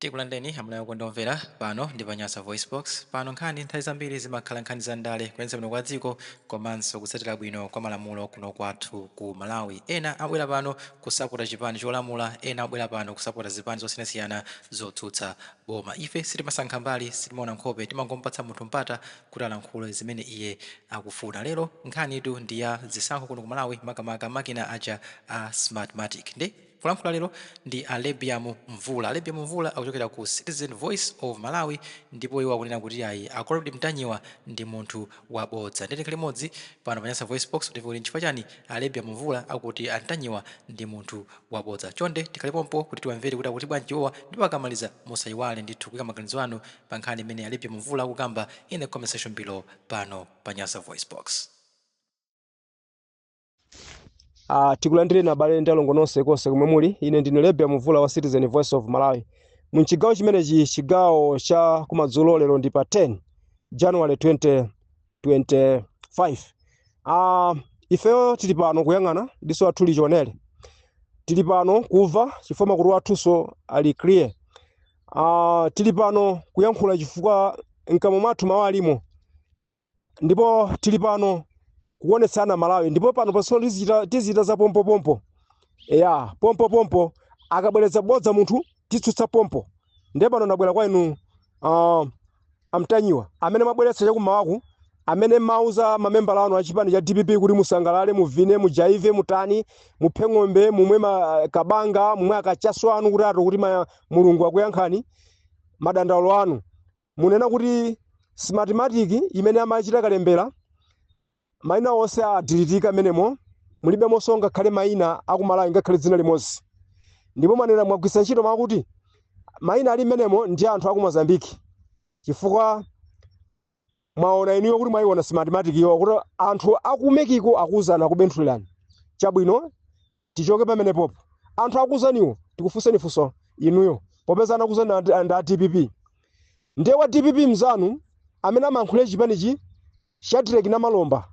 Tikulandeni hamulayo kondomvera pano ndi Panyasa Voice Box pano nkhani nthawi zambiri zimakhala nkhani za ndale kuyendetsa bwino kwa dziko komanso kutsatira bwino kwa malamulo kuno kwathu ku Malawi. Ena abwera pano kusapota chipani cholamula, ena abwera pano kusapota zipani zosiyanasiyana zotsutsa boma. Ife sitimasankha mbali, sitimaona nkhope, timangomupatsa munthu mpata kuti alankhule zimene iye akufuna. Lero nkhanitu ndi ya zisankho kuno ku Malawi, makamaka makina aja a Smartmatic. Ndi kulankhula lero ndi Alebiamu Mvula. Alebiamu Mvula akuchokera ku Citizen Voice of Malawi ndipo iwo akunena kuti ayi Acolid Mtanyiwa ndi munthu wabodza. Nditenge limodzi pano Panyasa Voice Box ndipo uli nchifukwa chani Alebiamu Mvula akuti Mtanyiwa ndi munthu wabodza. Chonde tikhalipompo kuti tiwamvere kuti akuti bwanji iwowa ndipo akamaliza musayiwale ndithu kuyika maganizo anu pa nkhani imene Alebiamu Mvula akukamba in the comment section below pano Panyasa Voice Box. Tikulandireni abale ndi alongo nonse konse kumwe muli. Ine ndine Alebiamu Mvula wa Citizen Voice of Malawi. Munchigawo chimenechi chigawo cha kumadzulo lero ndi pa 10 January 2025. Ifeyo tili pano kuyang'ana diso athu lichionere. Tili pano kuva chifukwa makulu athunso ali clear. Tili pano kuyankhula chifukwa mkamwa mwathu mawu alimo. Ndipo tili pano kuonetsana Malawi ndipo pano paso tizita za pompo. Pompo akabweretsa bodza munthu titsutsa pompo. Ndiye pano nabwera kwa inu Mtanyiwa amene mabweretsa chakumawaku amene mauza mamembala anu a chipani cha DPP kuti musangalale, muvine, mujaive, mutani, muphe ng'ombe, mumwe kabanga, mumwe akachaso anu kuti ato kuti mulungu akuyankhani madandaulo anu. Munena kuti Smartmatic imene amachita kalembera maina onse adilitika menemo mulibe mosonga khale maina akumalawi ngakhale dzina limodzi. Ndipo manena mwagwisa ntchito makuti maina ali menemo ndi anthu aku Mozambique. Chifukwa mwaona iniyo kuti mwayiona Smartmatic yo kuti anthu akumekiko akuzana kubenthulirani. Chabwino tichoke pamene popo. Anthu akuzaniwo tikufunseni funso inuyo popezana kuzana nda DPP. Ndiye wa DPP mzanu amene amankhule chipanichi Shadrack na Malomba.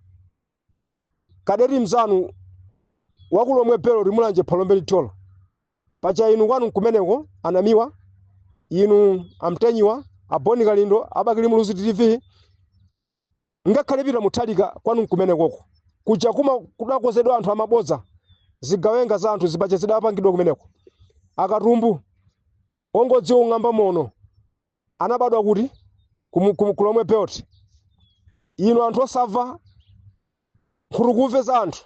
Kaderi mzanu wakulomwe pelo limulanje phalombe litolo. Pacha inu kwanu kumeneko anamiwa inu Mtanyiwa aboni kalindo abakili muluzi TV ngakhale pita muthalika kwanu kumenekoko. Kuja kuma kudakozedwa anthu amabodza zigawenga za anthu zibache zidapangidwa kumeneko. Akatumbu ongodziwa ng'amba mono anabadwa kuti kulomwe pelo. Inu anthu osava kurukuve za anthu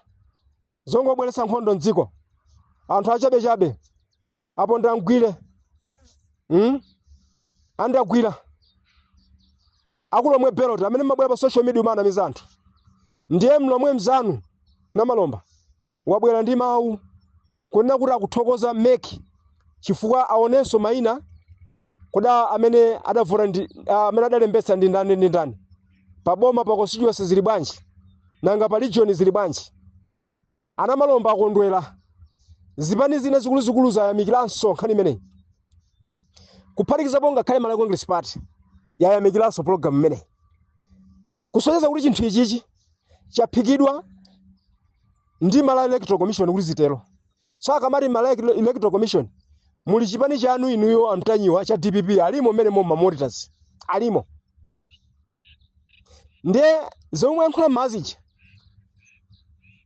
zongobweretsa nkhondo mdziko. Anthu achabe apo ndangwire andagwira akulomwe peloti amene mabwera pa social media manamiza anthu. Ndiye mlomwe mzanu na Malomba wabwera ndi mawu kunena kuti akuthokoza meki chifukwa aonenso maina kuda amene adavota ndi amene adalembetsa ndi ndani paboma pa constituency zili bwanji nanga pa region zili bwanji. Ana Malomba akondwera zipani zina zikuluzikulu zayamikiranso nkhani imeneyi. Kuphatikizapo ngakhale Malawi Congress Party yayamikiranso program imeneyi. Kusonyeza kuti chinthu ichichi chaphikidwa ndi Malawi Electoral Commission kuti zitero. So akamati Malawi Electoral Commission muli chipani chanu inuyo Mtanyiwa cha DPP alimo mmene mo monitors alimo. Ndiye zomwe yankhula mazichi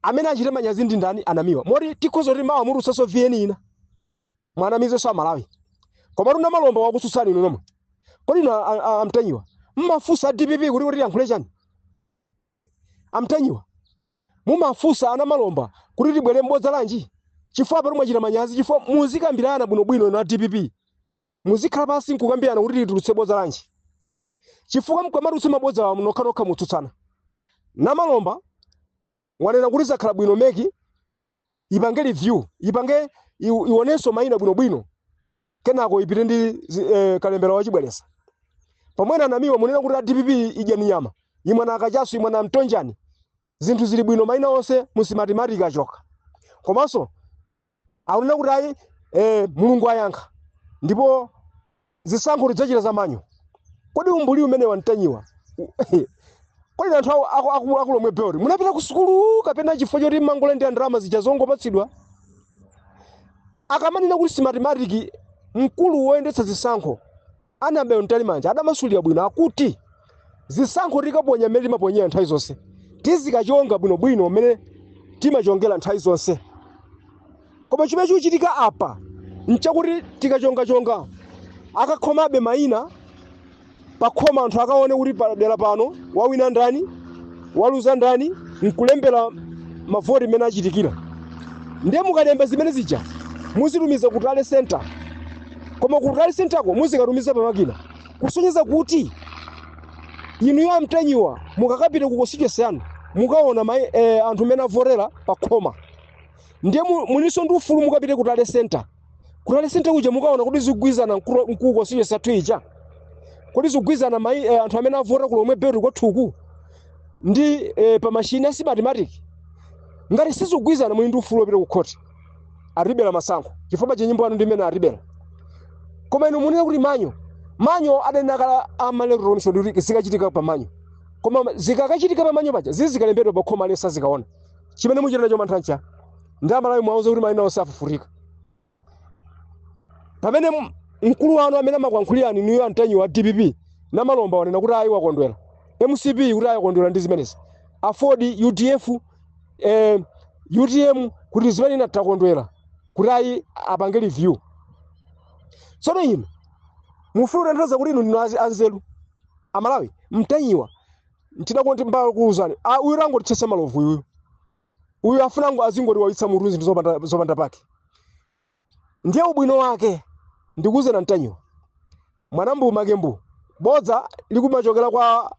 amene achite manyazi ndi ndani anamiwa. Moti tikhoza kuti mawa murusaso VN ina mwanamize so Malawi. Koma tuna Malomba wakususani inu nomwe. Kodi inu Mtanyiwa mmafusa DPP kuti yankhule chani? Mtanyiwa mumafusa ana Malomba kuti tibwere mbodza lanji? Chifukwa pano mwachita manyazi chifukwa muzikambirana bwinobwino na DPP. Muzikhala pansi nkukambirana kuti titulutse bodza lanji. Chifukwa mkamarutse mabodza wa mnokha mutsutsana. Na Malomba wanena kuti zakhala bwino meki ipange review ipange ionenso maina bwinobwino kenako ipite ndi kalembera wachibweresa. Pamwena anamiwa munena kuti DPP idya nyama imwana akachaso imwana mtonjani zinthu zili bwino maina onse mu Smartmatic achoka. Komanso akunena kuti ayi mulungu ayankha ndipo zisankho lidzachita zamanyo. Kodi umbuli umene wa Mtanyiwa kodi anthu akulomwe peloti munapita ku sukulu kapena chifukwa choti mangole ndi ndrama zija zongopatsidwa? Akamanena kuti Smartmatic mkulu woyendetsa zisankho Anabel Ntalimanja adamasulira bwino akuti zisankho tikaponya mmene timaponyera nthawi zonse tizikachonga bwinobwino mmene timachongera nthawi zonse. Koma chimene chikuchitika apa nchakuti tikachonga akakhomabe mayina pakhoma anthu akaone kuti padera pano wawina ndani waluza ndani nkulembera mavoti mmene achitikira. Ndiye mukalemba zimene zija muzitumiza ku Tale Center, koma ku Tale Centerko muzikatumiza pamakina kusonyeza kuti inuyo amtenyiwa mukakapita ku constituency yanu mukaona anthu mmene avotera pakhoma. Ndiye muliso ndi ufulu mukapite ku Tale Center. Ku Tale Center kuja mukaona kuti zigwizana mkulu constituency yathu ija, kuti zigwizana anthu amene avota ku lomwe beru kwathuku ndi pa machine ya mathematic. Ngati sizigwizana muli ndi ufulu wopita ku court aribera masankho chifukwa cha nyimbo anu ndi mmene aribera. Koma inu munena kuti manyo adanakala amalero commission ndi zikachitika pa manyo, koma zikakachitika pa manyo paja zizikalembedwa pa khoma lesa zikaona chimene muchita nacho manthancha ndi Amalawi mwauza kuti mayina onse afufurika. Pamene mkulu wanu amene amakwankhulirani niyo amtenyi wa DPP na Malomba wanena kuti ayi wakondwera, MCP kuti ayi wakondwera ndi zimenezi, afodi UDF UTM kuti zimene inatakondwera kuti ayi apange review. Tsono inu mufuna ndoza kuti inu ndinu anzeru Amalawi mtenyiwa ntinakonti mbalo kuuzani uyu rango tchesa malovu uyu afuna ngo azingoti wawitsa muruzi zopanda pake. Ndiye ubwino wake ndikuze na mtenyiwa mwanambu makembu bodza likumachokera kwa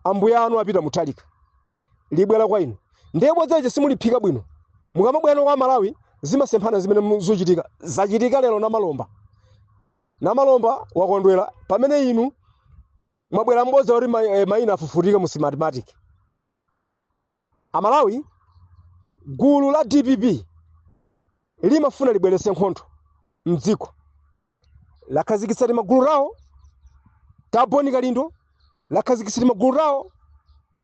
ambuya anu apita mutalika libwera kwa inu. Ndiye bodza ije simuliphika bwino mukamabwera kwa Malawi zimasemphana zimene zochitika zachitika lero na Malomba wakondwera pamene inu mwabwera mbodza kuti mayina afufurika mu mathematic. Amalawi gulu la DPP limafuna libwerese nkhondo mdziko, lakhazikitsa magulu rawo taboni kalindo, lakhazikitsa magulu rawo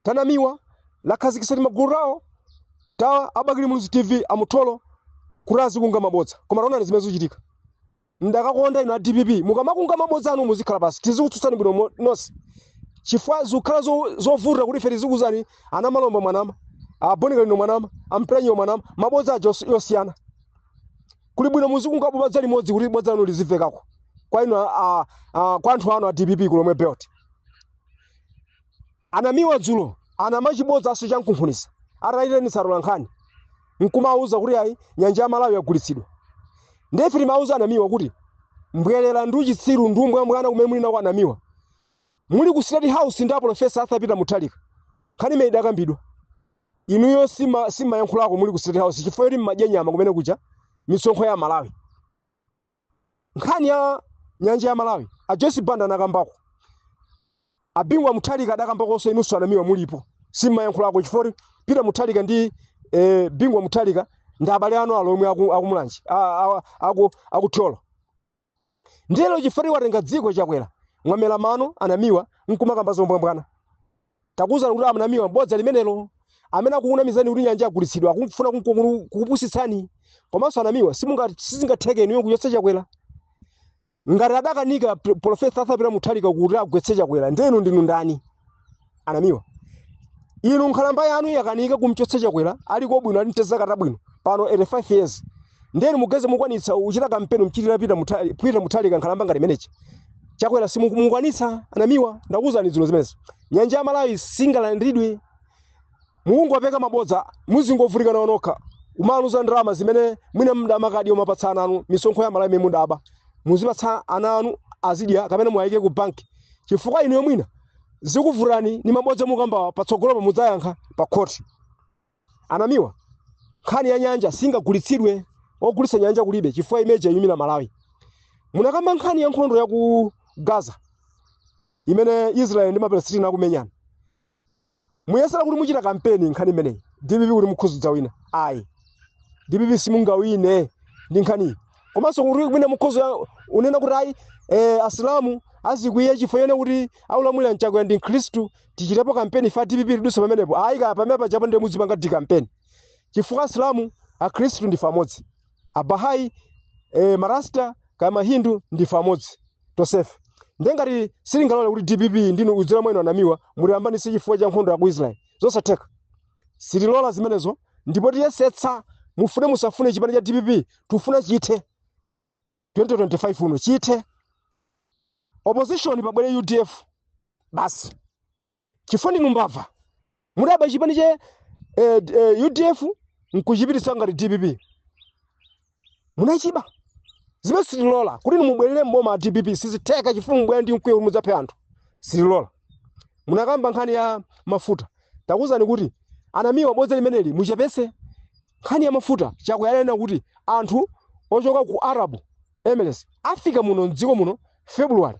tanamiwa, lakhazikitsa magulu rawo ta abakili muluzi TV amutolo kurazi kunga mabodza. Koma raona zimene zochitika ndakakonda inu a DPP mukamakunga mabodza anu muzikhala pasi tizikutsutsani bwino nonse chifukwa zikhala zovuta kuti ife tizikuzani ana Malomba mwanama aboni kalindo mwanama ampenyo mwanama mabodza ajo yosiyana kuli bwino muzikunga bodza limodzi kuti bodza anu lizivekako kwa inu kwa anthu anu a DPP kulomwe belt. Anamiwa dzulo ana machibodza aso chankunkhunisa ataitanisa rolankhani nkumauza kuti ayi nyanja ya Malawi yagulitsidwa. Ndiye ife timauza anamiwa kuti mbwerera ndi uchitsiru ndi mwana kumene muli nawo anamiwa muli ku State House ndi Professor Arthur Peter Mutharika nkhani imene idakambidwa inuyo sima yankhulako muli ku State House chifukwa kuti mmadya nyama kumene kuja misonkho ya Malawi. Nkhani ya nyanja ya Malawi a Joyce Banda anakambako, abingwa Mutharika adakambakonso inunso anamiwa mulipo sima yankhulako chifukwa Peter Mutharika ndi bingwa Mutharika ndi abale anu alomwe akumulanji akuthyola. Ndilo chifukwa watenga dziko chakwera mwamela mano anamiwa nkumakamba zombwambwana takuza kuti anamiwa bodza limenelo amene akukunamizani kuti nyanja yagulitsidwa akufuna kukupusitsani. Komanso anamiwa sizingatheke niyo kuyotsa chakwera ngati adakanika Professor Arthur Peter Mutharika kuti agwetse chakwera ndenu ndinu ndani anamiwa. Inu nkhalamba yanu yakanika kumchotsa chakwera aliko bwino ali nteza kata bwino pano 85 years ndenu mugeze mukwanitsa uchita kampeni mchitira Peter Mutharika nkhalamba ngati menechi chakwera simukwanitsa anamiwa. Ndakuzani zino zimenezi nyanja ya Malawi singalandidwe Mulungu apeka mabodza muzingovulika nawo nokha umaluza ndalama zimene mwina mdamakadi omapatsana anu misonkho ya Malawi mundaba muzipatsa ana anu azidya kapena mwayike ku banki chifukwa inu mwina zikuvurani ni mabodza mukamba patsogolo mudzayankha pa court. Anamiwa nkhani ya nyanja singagulitsidwe ogulitsa nyanja kulibe chifukwa imeje yumina Malawi. Munakamba nkhani ya nkhondo ya ku Gaza imene Israel ndi Palestina akumenyana muyesera kuti muchita kampeni nkhani imeneyi DPP kuti mukhuzidza wina ayi DPP simungawine ndi nkhani. Komanso kuti mwina mukhozo unena kuti ayi asilamu azikwiye chifukwa yene kuti aulamulira mchagwa ndi Khristu tichitepo kampeni fa DPP lidusa pamenepo ayi ka pamene pajapo ndi muzipanga di kampeni chifukwa asilamu a Khristu ndi famodzi abahai marasta kama Hindu ndife amodzi tosefe. Ndengati silingalole kuti DPP ndinu udzera mwenu anamiwa muliyambanitse chifukwa cha nkhondo ya ku Israel. Zosatheka. Sitilola zimenezo ndipo tiyesetsa mufune musafune chipani cha DPP tufuna chithe 2025 uno chithe. Opposition pabwere UDF basi. Chifukwa ndinu mbava. Mudaba chipani cha UDF nkuchipititsa ngati DPP. Munachiba. Zimene sitilola kuti mubwerere mboma ya DPP sizitheka chifukwa mubwere ndi mkwiyo mudzaphe anthu. Sitilola. Munakamba nkhani ya mafuta. Takuzani kuti anamiwa bodza limeneli muchepese nkhani ya mafuta chakuyanena kuti anthu ochoka ku Arab Emirates afika muno mdziko muno February.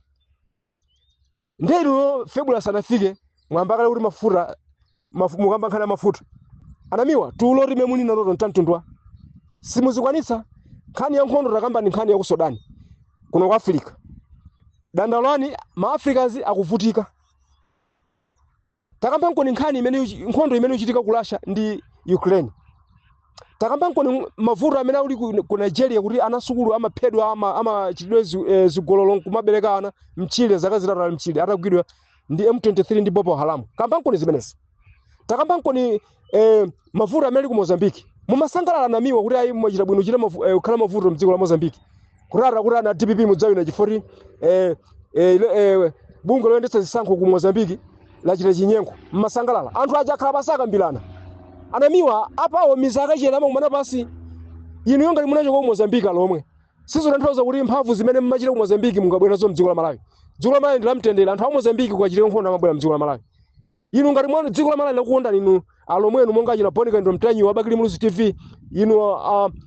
Ndelo February sanafike mwamba kale kuti mafuta mukamba nkhani ya mafuta. Anamiwa tulo limene muli nalo ntantundwa. Simuzikwanisa nkhani ya nkhondo takamba ni nkhani ya ku Sudan kuno ku Africa. Dandalani ma-Africans akuvutika. Takamba nkoni nkhani imene nkhondo imene ichitika ku Russia ndi Ukraine. Takamba nkoni mavuto amene ali ku Nigeria kuti anasukulu amaphedwa chidwe zigololo kumabereka ana mchile zaka zitatu ali mchile atagwidwa ndi M23 ndi Boko Haram. Kamba nkoni zimenezi. Takamba nkoni mavuto amene ali ku Mozambique. Mumasangalala namiwa kuti ayi mwachita bwino chita khala mavuto mdziko la Mozambique. Kurara kuti ana DPP mudzawina chifoti bungo loyendetsa zisankho ku Mozambique lachita chinyengo. Mumasangalala anthu aja akhala pasaka mbilana. Anamiwa apawo mizaka chena kumana pasi. Inu yonga limunachoka ku Mozambique lomwe. Sizotanthauza kuti mphamvu zimene mmachita ku Mozambique mungabwerazo mdziko la Malawi. Dziko la Malawi ndi lamtendere anthu a Mozambique kwachita nkhondo amabwera mdziko la Malawi. Inu ngati mwana dziko la Malawi lakukonda inu alomwenu monga achina Bonica ndo mtanyi wabakili mulusi TV inu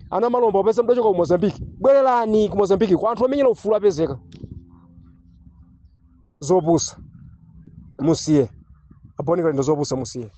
ana malomba opesa mdachoka ku Mozambique. Bwererani ku Mozambique kwa anthu amenyera ufulu apezeka. Zopusa musiye. Bonica ndo zopusa musiye.